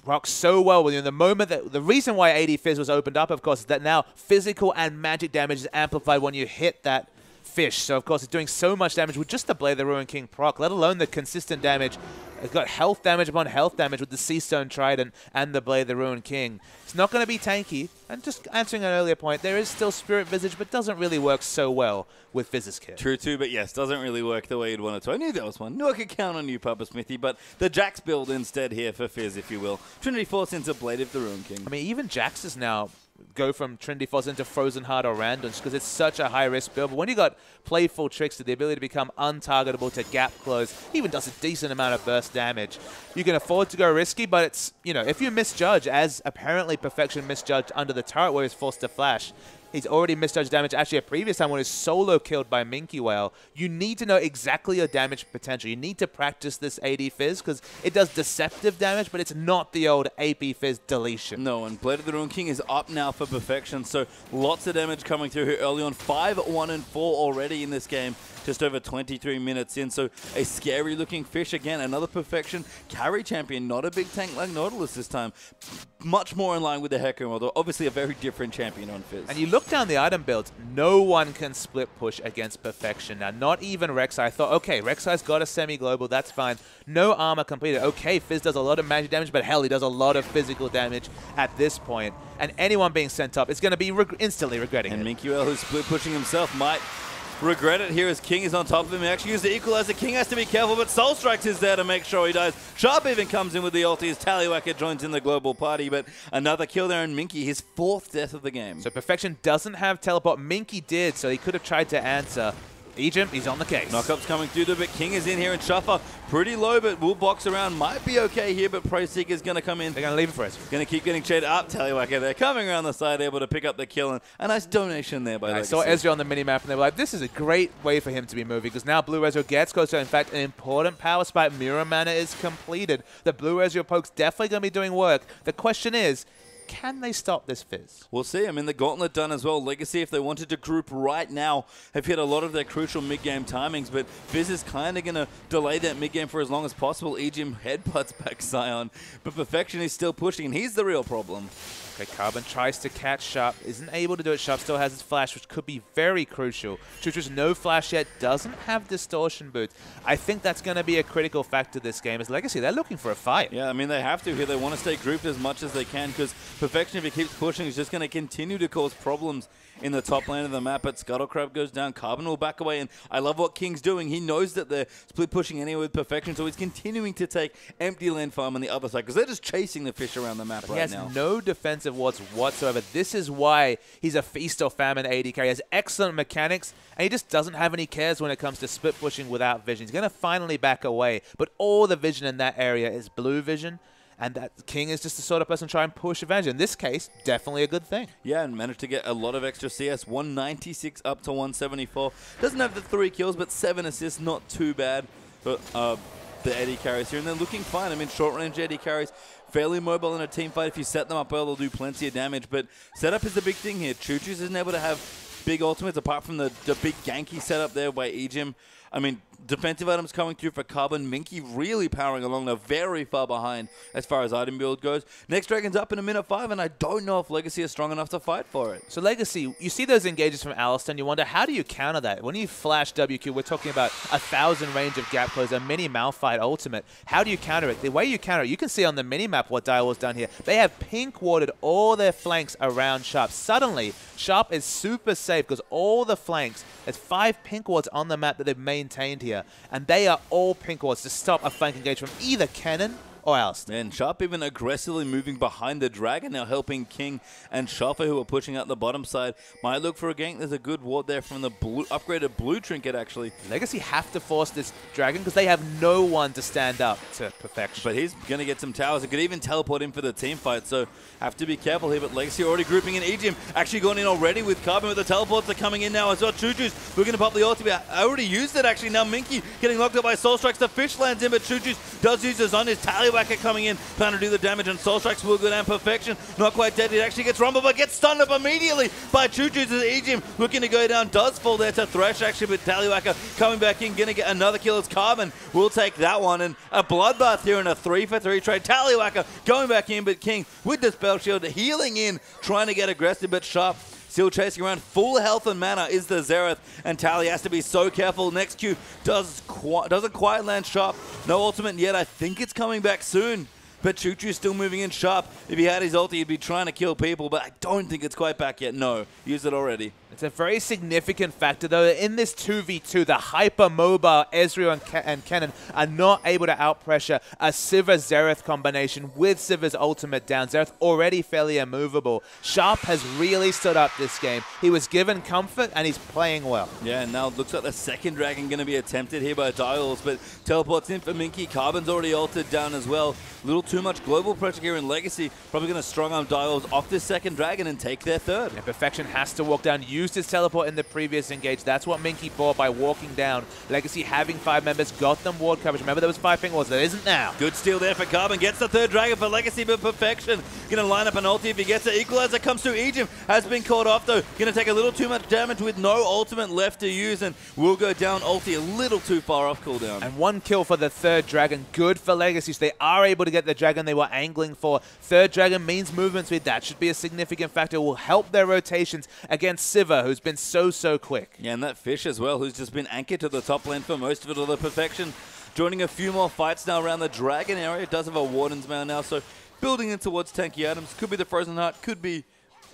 rocks so well with you. The moment that the reason why AD Fizz was opened up, of course, is that now physical and magic damage is amplified when you hit that fish. So, of course, it's doing so much damage with just the Blade of the Ruined King proc, let alone the consistent damage. It's got health damage upon health damage with the Seastone Trident and the Blade of the Ruined King. It's not going to be tanky. And just answering an earlier point, there is still Spirit Visage, but doesn't really work so well with Fizz's kit. True too, but yes, doesn't really work the way you'd want it to. I knew there was one. Knew I could count on you, Papa Smithy, but the Jax build instead here for Fizz, if you will. Trinity Force into Blade of the Ruined King. I mean, even Jax is now go from Trinity Force into Frozen Heart or Randoms because it's such a high-risk build. But when you got Playful Trickster, the ability to become untargetable, to gap close, even does a decent amount of burst damage. You can afford to go risky, but it's, you know, if you misjudge, as apparently Perfection misjudged under the turret where he's forced to flash, he's already misjudged damage actually a previous time when he was solo killed by Minky Whale. You need to know exactly your damage potential. You need to practice this AD Fizz because it does deceptive damage, but it's not the old AP Fizz deletion. No, and Blade of the Ruined King is up now for Perfection, so lots of damage coming through here early on. 5, 1, and 4 already in this game, just over 23 minutes in. So a scary looking fish again, another Perfection carry champion, not a big tank like Nautilus this time. Much more in line with the Hecarim, although obviously a very different champion on Fizz. And you look down the item builds, no one can split push against Perfection. Now, not even Rek'Sai. I thought, okay, Rek'Sai's got a semi-global, that's fine. No armor completed. Okay, Fizz does a lot of magic damage, but hell, he does a lot of physical damage at this point. And anyone being sent up is going to be instantly regretting it. And Minky Whale, who's split pushing himself, might regret it here as King is on top of him. He actually used the equalizer. King has to be careful, but Soul Strikes is there to make sure he dies. Sharp even comes in with the ulti as Tallywhacker joins in the global party, but another kill there, and Minky, his 4th death of the game. So Perfection doesn't have teleport. Minky did, so he could have tried to answer. Ejim, he's on the case. Knockup's coming through there, but King is in here, and Shuffer pretty low, but will box around. Might be okay here, but Pro Seeker's going to come in. They're going to leave it for us. Going to keep getting shaded up. Tallywhacker there, coming around the side, able to pick up the kill, and a nice donation there by Legacy. I saw Ezreal on the minimap, and they were like, this is a great way for him to be moving, because now Blue Ezreal gets closer. In fact, an important power spike, Mirror Mana, is completed. The Blue Ezreal poke's definitely going to be doing work. The question is, can they stop this Fizz? We'll see. I mean, the Gauntlet done as well. Legacy, if they wanted to group right now, have hit a lot of their crucial mid-game timings, but Fizz is kind of going to delay that mid-game for as long as possible. Ejim headbutts back Sion, but Perfection is still pushing, and he's the real problem. Okay, Carbon tries to catch Sharp, isn't able to do it. Sharp still has his flash, which could be very crucial. Choo-Choo's no flash yet, doesn't have Distortion Boots. I think that's going to be a critical factor this game as Legacy. They're looking for a fight. Yeah, I mean, they have to here. They want to stay grouped as much as they can because Perfection, if he keeps pushing, is just going to continue to cause problems in the top lane of the map. But Scuttlecrab goes down, Carbon will back away, and I love what King's doing. He knows that they're split pushing anyway with Perfection, so he's continuing to take empty land farm on the other side because they're just chasing the fish around the map right now. He has no defensive wards whatsoever. This is why he's a feast or famine AD carry. He has excellent mechanics, and he just doesn't have any cares when it comes to split pushing without vision. He's going to finally back away, but all the vision in that area is blue vision. and that King is just the sort of person to try and push advantage. In this case, definitely a good thing. Yeah, and managed to get a lot of extra CS, 196 up to 174. Doesn't have the 3 kills, but 7 assists, not too bad for the AD carries here. And they're looking fine. I mean, short-range AD carries, fairly mobile in a team fight. If you set them up well, they'll do plenty of damage. But setup is the big thing here. Chuchu's isn't able to have big ultimates, apart from the big ganky setup there by Ejim. I mean, defensive items coming through for Carbon. Minky really powering along. They're very far behind as far as item build goes. Next Dragon's up in a minute 5, and I don't know if Legacy is strong enough to fight for it. So Legacy, you see those engages from Alistar, and you wonder, how do you counter that? When you flash WQ, we're talking about 1,000 range of gap close, a mini Malphite ultimate. How do you counter it? The way you counter it, you can see on the minimap what Direwall's done here. They have pink warded all their flanks around Sharp. Suddenly, Sharp is super safe because all the flanks, there's 5 pink wards on the map that they've maintained here, and they are all pink wards to stop a flank engage from either Cannon or Alistar. And Sharp even aggressively moving behind the Dragon, now helping King and Schaffer, who are pushing out the bottom side. Might look for a gank. There's a good ward there from the upgraded blue trinket, actually. Legacy have to force this Dragon because they have no one to stand up to Perfection. But he's going to get some towers. It could even teleport in for the team fight, so have to be careful here. But Legacy already grouping in Ejim. Actually gone in already with Carbon, with the teleports are coming in now as well. Chuchu's looking to pop the ulti. I already used it, actually. Now Minky getting locked up by Soul Strikes. The fish lands in, but Chuchu's does use his on his Tallywhacker coming in, trying to do the damage, and Soul Strikes will go down. Perfection, not quite dead. It actually gets rumbled, but gets stunned up immediately by Chuchu's as Ejim looking to go down. Does fall there to Thresh, actually, but Tallywhacker coming back in, going to get another kill as Carbon will take that one. And a bloodbath here in a 3-for-3 trade. Tallywhacker going back in, but King with the spell shield healing in, trying to get aggressive, but Sharp still chasing around. Full health and mana is the Xerath, and Tally has to be so careful. Next Q doesn't quite land Sharp. No ultimate yet. I think it's coming back soon. But Chuchu's still moving in. Sharp, if he had his ulti, he'd be trying to kill people, but I don't think it's quite back yet. No, used it already. It's a very significant factor, though. In this 2v2, the hyper-mobile Ezreal and Kennen are not able to outpressure a Sivir-Xerath combination with Sivir's ultimate down. Xerath already fairly immovable. Sharp has really stood up this game. He was given comfort, and he's playing well. Yeah, and now it looks like the second Dragon going to be attempted here by Dials, but teleports in for Minky. Carbon's already ulted down as well. A little too much global pressure here in Legacy. Probably going to strong-arm Dials off this second Dragon and take their third. And Perfection has to walk down. Used his teleport in the previous engage. That's what Minky bought by walking down. Legacy having 5 members, got them ward coverage. Remember, there was 5 pink wards. There isn't now. Good steal there for Carbon. Gets the third Dragon for Legacy, but Perfection going to line up an ulti if he gets it. Equalizer comes to Ejim. Has been caught off, though. Going to take a little too much damage with no ultimate left to use, and will go down ulti a little too far off cooldown. And 1 kill for the third Dragon. Good for Legacy. So they are able to get the Dragon they were angling for. Third Dragon means movement speed. That should be a significant factor. Will help their rotations against Sivir, who's been so quick. Yeah, and that Fish as well, who's just been anchored to the top lane for most of it, all the Perfection. Joining a few more fights now around the Dragon area. It does have a Warden's Mail now, so building in towards tanky items. Could be the Frozen Heart, could be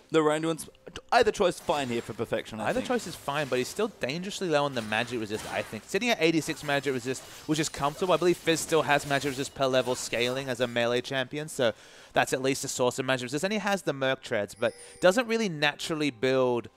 the Rained Ones. Either choice fine here for Perfection, I think. Choice is fine, but he's still dangerously low on the magic resist, I think. Sitting at 86 magic resist, which is comfortable. I believe Fizz still has magic resist per level scaling as a melee champion, so that's at least a source of magic resist. And he has the Merc Treads, but doesn't really naturally build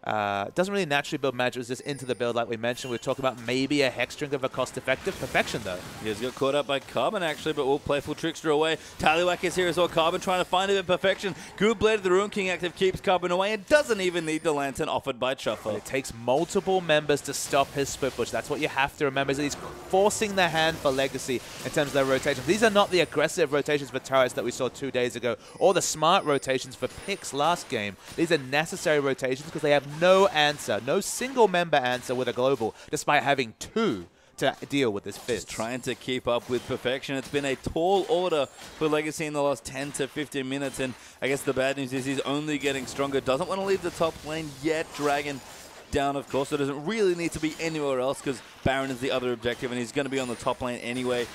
magic resist into the build like we mentioned. We're talking about maybe a Hex Drink of a cost-effective Perfection, though. He's got caught up by Carbon, actually, but will Playful Trickster away. Tallywhack is here as well. Carbon trying to find a bit of Perfection. Good Blade of the Ruin King active keeps Carbon away and doesn't even need the Lantern offered by Chuffle. It takes multiple members to stop his split push. That's what you have to remember, is that he's forcing the hand for Legacy in terms of their rotations. These are not the aggressive rotations for turrets that we saw 2 days ago, or the smart rotations for picks last game. These are necessary rotations because they have no answer. No single member answer with a global, despite having 2 to deal with this Fizz. Just trying to keep up with Perfection. It's been a tall order for Legacy in the last 10 to 15 minutes, and I guess the bad news is he's only getting stronger. Doesn't want to leave the top lane yet. Dragon down, of course, so doesn't really need to be anywhere else because Baron is the other objective, and he's going to be on the top lane anyway.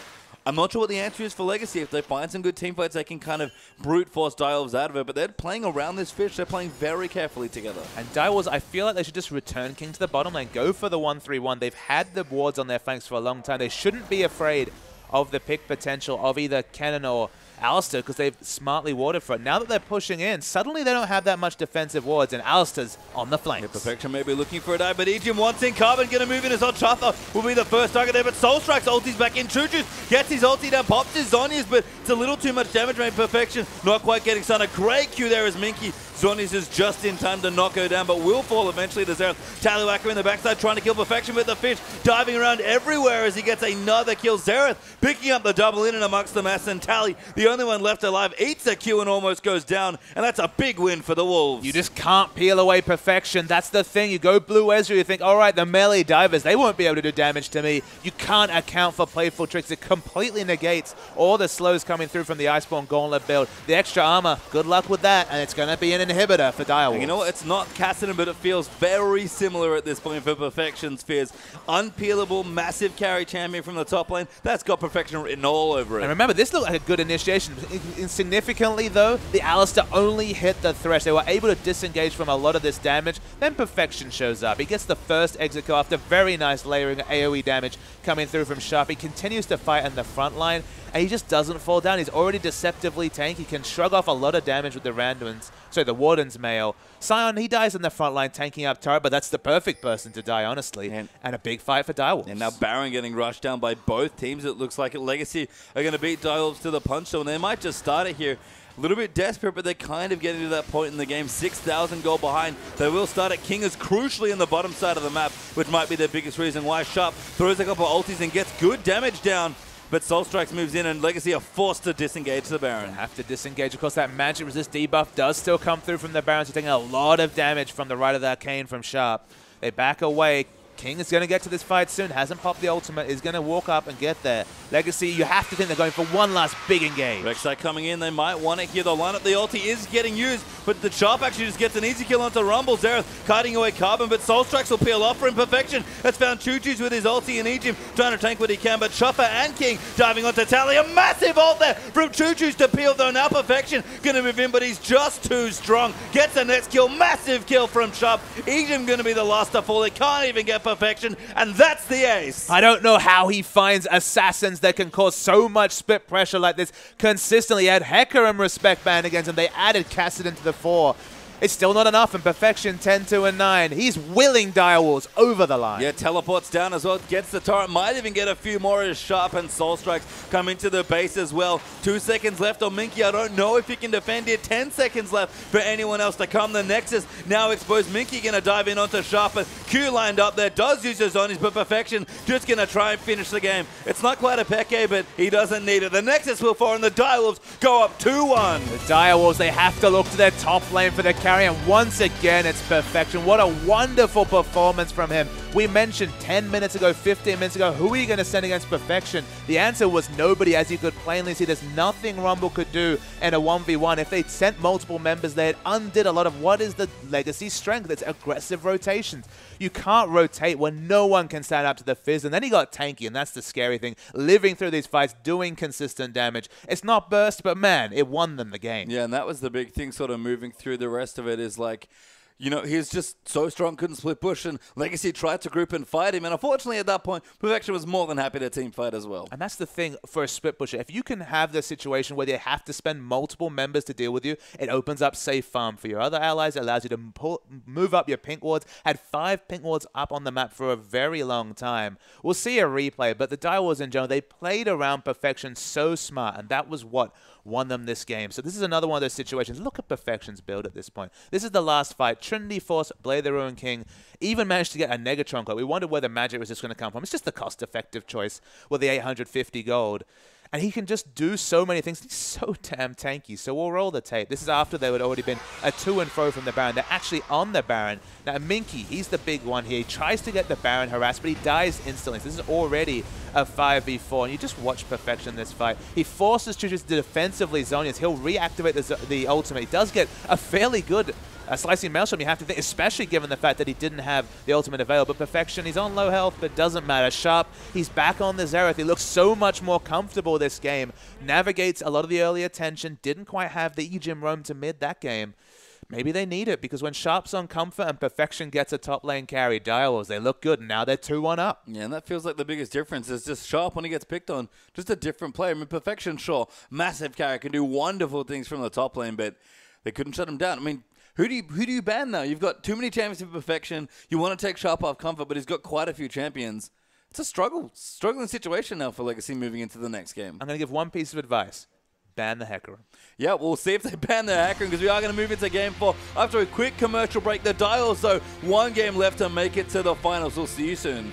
I'm not sure what the answer is for Legacy. If they find some good teamfights, they can kind of brute force Direwolves out of it. But they're playing around this Fish. They're playing very carefully together. And Direwolves, I feel like they should just return King to the bottom lane. Go for the 1-3-1. They've had the wards on their flanks for a long time. They shouldn't be afraid of the pick potential of either Kennen or Alistair, because they've smartly warded for it. Now that they're pushing in, suddenly they don't have that much defensive wards, and Alistair's on the flanks. Yeah, Perfection may be looking for a dive, but Ejim wants in. Carbon going to move in as well. Chuffa will be the first target there, but Soulstrike's ulti's back in. Chuchu's gets his ulti down, pops his Zhonya's, but it's a little too much damage made. Perfection not quite getting started. Great Q there as Minky. Zhonya's is just in time to knock her down, but will fall eventually to Xerath. Tallywacker in the backside trying to kill Perfection with the fish, diving around everywhere as he gets another kill. Xerath picking up the double in and amongst the mess, and Tally, the only one left alive, eats a Q and almost goes down, and that's a big win for the Wolves. You just can't peel away Perfection. That's the thing. You go Blue Ezreal, you think, all right, the melee divers, they won't be able to do damage to me. You can't account for playful tricks. It completely negates all the slows coming through from the Iceborne Gauntlet build. The extra armor, good luck with that, and it's going to be an inhibitor for Direwolves. You know what? It's not Kassadin, but it feels very similar at this point for Perfection's Fears. Unpeelable, massive carry champion from the top lane. That's got Perfection written all over it. And remember, this looked like a good initiation. Insignificantly, though, the Alistair only hit the thresh. They were able to disengage from a lot of this damage. Then Perfection shows up. He gets the first exit kill after very nice layering AoE damage coming through from Sharp. He continues to fight in the front line, and he just doesn't fall down. He's already deceptively tanky. He can shrug off a lot of damage with the Randuin's, sorry, the Warden's mail. Sion, he dies in the front line tanking up turret, but that's the perfect person to die, honestly. And a big fight for Direwolves. And now Baron getting rushed down by both teams. It looks like Legacy are going to beat Direwolves to the punch, so they might just start it here. A little bit desperate, but they're kind of getting to that point in the game. 6,000 goal behind. They will start at King is crucially in the bottom side of the map, which might be the biggest reason why. Sharp throws a couple of ultis and gets good damage down. But Soulstrike moves in, and Legacy are forced to disengage the Baron. Have to disengage. Of course, that magic resist debuff does still come through from the Baron. So taking a lot of damage from the right of the Arcane from Sharp. They back away. King is going to get to this fight soon. Hasn't popped the ultimate. Is going to walk up and get there. Legacy, you have to think they're going for one last big engage. Rek'Sai coming in. They might want it here. The lineup, the ulti is getting used, but the Sharp actually just gets an easy kill onto Rumble. Xerath kiting away Carbon, but Soulstrikes will peel off for Imperfection. That's found Chuchu's with his ulti and Ejim trying to tank what he can, but Chuffa and King diving onto Tally. A massive ult there from Chuchu's to peel, though. Now Perfection going to move in, but he's just too strong. Gets the next kill. Massive kill from Sharp. Ejim going to be the last to fall. They can't even get Perfection, and that's the ace. I don't know how he finds assassins that can cause so much split pressure like this consistently. He had Hecarim respect banned against him. They added Kassadin to the 4. It's still not enough, and Perfection 10-2-9. He's willing Direwolves over the line. Yeah, teleports down as well, gets the turret, might even get a few more as Sharp and Soulstrikes come into the base as well. 2 seconds left on Minky. I don't know if he can defend it. 10 seconds left for anyone else to come. The Nexus now exposed. Minky going to dive in onto Sharp, but Q lined up there, does use his Zonies, but Perfection just going to try and finish the game. It's not quite a Peke, but he doesn't need it. The Nexus will fall, and the Direwolves go up 2-1. The Direwolves, they have to look to their top lane for the carry, and once again, it's Perfection. What a wonderful performance from him. We mentioned 10 minutes ago, 15 minutes ago, who are you going to send against Perfection? The answer was nobody, as you could plainly see. There's nothing Rumble could do in a 1v1. If they'd sent multiple members there, it undid a lot of what is the Legacy strength. It's aggressive rotations. You can't rotate when no one can stand up to the Fizz, and then he got tanky, and that's the scary thing. Living through these fights, doing consistent damage. It's not burst, but man, it won them the game. Yeah, and that was the big thing sort of moving through the rest of it is like, you know, he's just so strong, couldn't split push, and Legacy tried to group and fight him, and unfortunately at that point, Perfection was more than happy to team fight as well. And that's the thing for a split pusher. If you can have the situation where they have to spend multiple members to deal with you, it opens up safe farm for your other allies. It allows you to move up your pink wards. Had 5 pink wards up on the map for a very long time. We'll see a replay, but the Direwolves in general, they played around Perfection so smart, and that was what won them this game. So this is another one of those situations. Look at Perfection's build at this point. This is the last fight. Trinity Force, Blade the Ruined King, even managed to get a Negatron cloak. We wondered where the magic was just going to come from. It's just the cost-effective choice with the 850 gold. And he can just do so many things. He's so damn tanky. So we'll roll the tape. This is after there had already been a to and fro from the Baron. They're actually on the Baron. Now, Minky, he's the big one here. He tries to get the Baron harassed, but he dies instantly. So this is already a 5v4. And you just watch Perfection in this fight. He forces Chuchus to defensively Zhonya's. He'll reactivate the ultimate. He does get a fairly good slicing Maelstrom, you have to think, especially given the fact that he didn't have the ultimate available. But Perfection, he's on low health, but doesn't matter. Sharp, he's back on the Xerath. He looks so much more comfortable this game. Navigates a lot of the early attention. Didn't quite have the Ejim roam to mid that game. maybe they need it, because when Sharp's on comfort and Perfection gets a top lane carry, Direwolves, they look good, and now they're 2-1 up. Yeah, and that feels like the biggest difference is just Sharp when he gets picked on, just a different player. I mean, Perfection, sure, massive carry, can do wonderful things from the top lane, but they couldn't shut him down. I mean, who do you ban now? You've got too many champions for Perfection. You want to take Sharp off comfort, but he's got quite a few champions. It's a struggling situation now for Legacy moving into the next game. I'm going to give one piece of advice. Ban the Hecarim. Yeah, we'll see if they ban the Hecarim, because we are going to move into Game 4 after a quick commercial break. The Dials, though, one game left to make it to the finals. We'll see you soon.